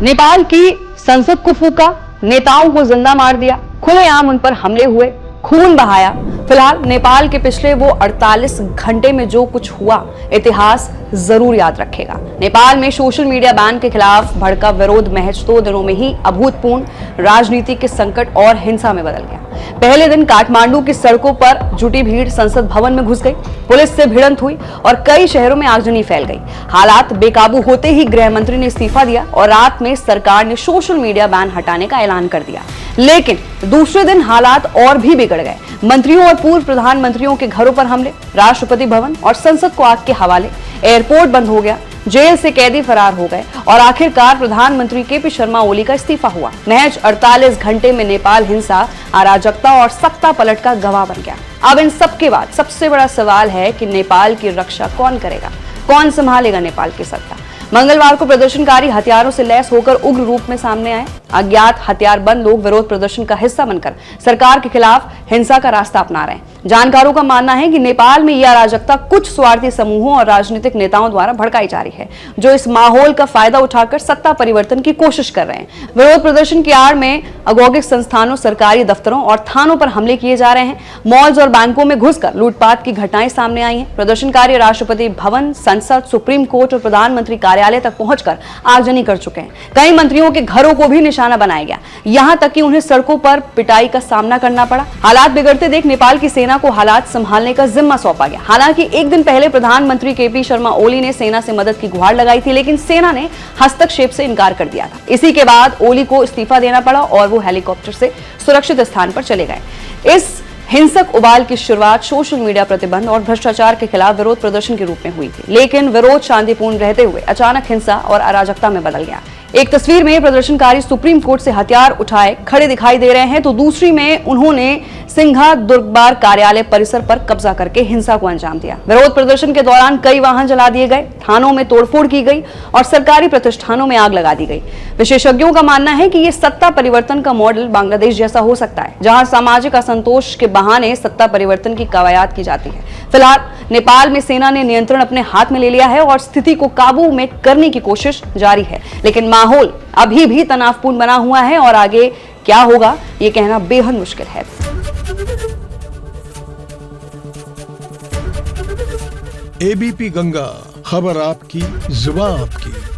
नेपाल की संसद को फूका, नेताओं को जिंदा मार दिया, खुलेआम उन पर हमले हुए, खून बहाया। फिलहाल नेपाल के पिछले वो 48 घंटे में जो कुछ हुआ, इतिहास जरूर याद रखेगा। नेपाल में सोशल मीडिया बैन के खिलाफ भड़का विरोध महज 2 दिनों में ही अभूतपूर्व राजनीति के संकट और हिंसा में बदल गया। पहले दिन काठमांडू की सड़कों पर जुटी भीड़ संसद भवन में घुस गई, पुलिस से भिड़ंत हुई और कई शहरों में आगजनी फैल गई। हालात बेकाबू होते ही गृह मंत्री ने इस्तीफा दिया और रात में सरकार ने सोशल मीडिया बैन हटाने का ऐलान कर दिया। लेकिन दूसरे दिन हालात और भी बिगड़ गए। मंत्रियों और पूर्व प्रधानमंत्रियों के घरों पर हमले, राष्ट्रपति भवन और संसद को आग के हवाले, एयरपोर्ट बंद हो गया, जेल से कैदी फरार हो गए और आखिरकार प्रधानमंत्री केपी शर्मा ओली का इस्तीफा हुआ। महज 48 घंटे में नेपाल हिंसा, अराजकता और सत्ता पलट का गवाह बन गया। अब इन सबके बाद सबसे बड़ा सवाल है कि नेपाल की रक्षा कौन करेगा, कौन संभालेगा नेपाल की सत्ता। मंगलवार को प्रदर्शनकारी हथियारों से लैस होकर उग्र रूप में सामने आए। अज्ञात हथियारबंद लोग विरोध प्रदर्शन का हिस्सा बनकर सरकार के खिलाफ हिंसा का रास्ता अपना रहे हैं। जानकारों का मानना है कि नेपाल में यह अराजकता कुछ स्वार्थी समूहों और राजनीतिक नेताओं द्वारा भड़काई जा रही है, जो इस माहौल का फायदा उठाकर सत्ता परिवर्तन की कोशिश कर रहे हैं। विरोध प्रदर्शन की आड़ में औद्योगिक संस्थानों, सरकारी दफ्तरों और थानों पर हमले किए जा रहे हैं। मॉल्स और बैंकों में घुसकर लूटपाट की घटनाएं सामने आई हैं। प्रदर्शनकारी राष्ट्रपति भवन, संसद, सुप्रीम कोर्ट और प्रधानमंत्री कार्यालय तक पहुंचकर आगजनी कर चुके हैं। कई मंत्रियों के घरों को भी निशाना बनाया गया, यहां तक कि उन्हें सड़कों पर पिटाई का सामना करना पड़ा। हालात बिगड़ते देख नेपाल की सेना को हालात संभालने का जिम्मा सौंपा गया। हालांकि एक दिन पहले प्रधानमंत्री केपी शर्मा ओली ने सेना से मदद की गुहार लगाई थी, लेकिन सेना ने हस्तक्षेप से इनकार कर दिया था। इसी के बाद ओली को इस्तीफा देना पड़ा और वो हेलीकॉप्टर से सुरक्षित स्थान पर चले गए। इस हिंसक उबाल की शुरुआत सोशल मीडिया प्रतिबंध और भ्रष्टाचार के खिलाफ विरोध प्रदर्शन के रूप में हुई थी, लेकिन विरोध शांतिपूर्ण रहते हुए अचानक हिंसा और अराजकता में बदल गया। एक तस्वीर में प्रदर्शनकारी सुप्रीम कोर्ट से हथियार उठाए खड़े दिखाई दे रहे हैं, तो दूसरी में उन्होंने सिंघा दुर्गबार कार्यालय परिसर पर कब्जा करके हिंसा को अंजाम दिया। विरोध प्रदर्शन के दौरान कई वाहन जला दिए गए, थानों में तोड़फोड़ की गई और सरकारी प्रतिष्ठानों में आग लगा दी गई। विशेषज्ञों का मानना है कि ये सत्ता परिवर्तन का मॉडल बांग्लादेश जैसा हो सकता है, जहां सामाजिक असंतोष के बहाने सत्ता परिवर्तन की कवायद की जाती है। फिलहाल नेपाल में सेना ने नियंत्रण अपने हाथ में ले लिया है और स्थिति को काबू में करने की कोशिश जारी है, लेकिन माहौल अभी भी तनावपूर्ण बना हुआ है और आगे क्या होगा ये कहना बेहद मुश्किल है। एबीपी गंगा, खबर आपकी, जुबान आपकी।